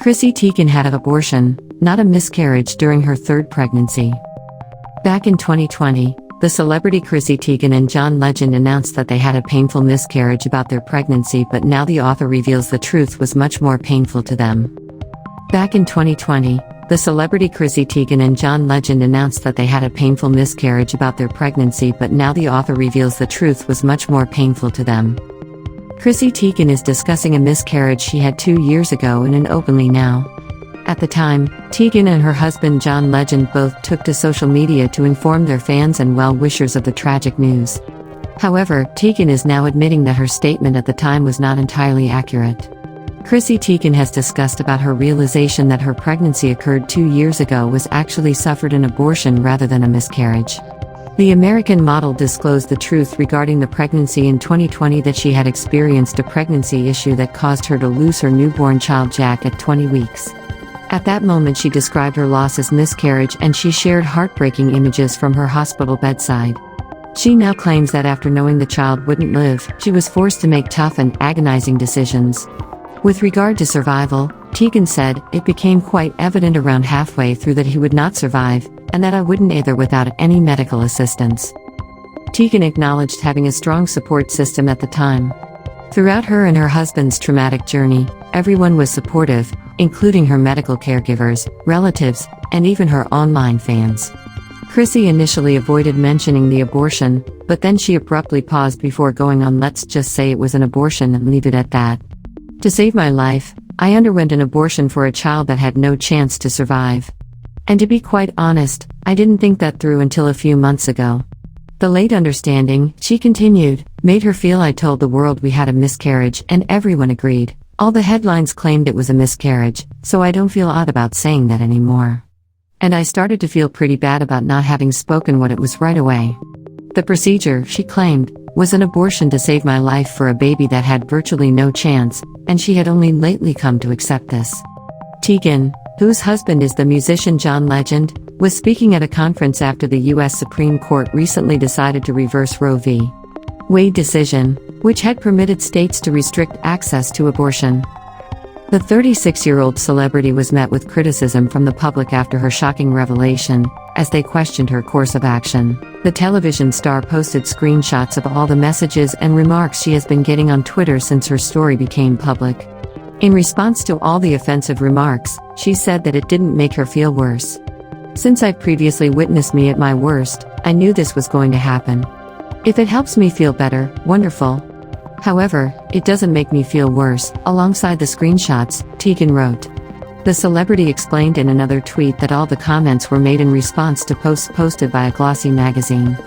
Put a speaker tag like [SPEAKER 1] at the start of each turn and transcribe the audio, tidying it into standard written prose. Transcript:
[SPEAKER 1] Chrissy Teigen had an abortion, not a miscarriage, during her third pregnancy. Back in 2020, the celebrity Chrissy Teigen and John Legend announced that they had a painful miscarriage about their pregnancy, but now the author reveals the truth was much more painful to them. Back in 2020, the celebrity Chrissy Teigen and John Legend announced that they had a painful miscarriage about their pregnancy, but now the author reveals the truth was much more painful to them. Chrissy Teigen is discussing a miscarriage she had 2 years ago in an openly now. At the time, Teigen and her husband John Legend both took to social media to inform their fans and well-wishers of the tragic news. However, Teigen is now admitting that her statement at the time was not entirely accurate. Chrissy Teigen has discussed about her realization that her pregnancy occurred 2 years ago was actually suffered an abortion rather than a miscarriage. The American model disclosed the truth regarding the pregnancy in 2020, that she had experienced a pregnancy issue that caused her to lose her newborn child Jack at 20 weeks. At that moment she described her loss as miscarriage, and she shared heartbreaking images from her hospital bedside. She now claims that after knowing the child wouldn't live, she was forced to make tough and agonizing decisions. With regard to survival, Teigen said, "It became quite evident around halfway through that he would not survive, and that I wouldn't either without any medical assistance." Teigen acknowledged having a strong support system at the time. Throughout her and her husband's traumatic journey, everyone was supportive, including her medical caregivers, relatives, and even her online fans. Chrissy initially avoided mentioning the abortion, but then she abruptly paused before going on, "Let's just say it was an abortion and leave it at that. To save my life, I underwent an abortion for a child that had no chance to survive. And to be quite honest, I didn't think that through until a few months ago. The late understanding," she continued, "made her feel I told the world we had a miscarriage, and everyone agreed. All the headlines claimed it was a miscarriage, so I don't feel odd about saying that anymore. And I started to feel pretty bad about not having spoken what it was right away. The procedure," she claimed, "was an abortion to save my life for a baby that had virtually no chance, and she had only lately come to accept this." Teigen, whose husband is the musician John Legend, was speaking at a conference after the U.S. Supreme Court recently decided to reverse Roe v. Wade decision, which had permitted states to restrict access to abortion. The 36-year-old celebrity was met with criticism from the public after her shocking revelation, as they questioned her course of action. The television star posted screenshots of all the messages and remarks she has been getting on Twitter since her story became public. In response to all the offensive remarks, she said that it didn't make her feel worse. "Since I've previously witnessed me at my worst, I knew this was going to happen. If it helps me feel better, wonderful. However, it doesn't make me feel worse." Alongside the screenshots, Teigen wrote. The celebrity explained in another tweet that all the comments were made in response to posts posted by a glossy magazine.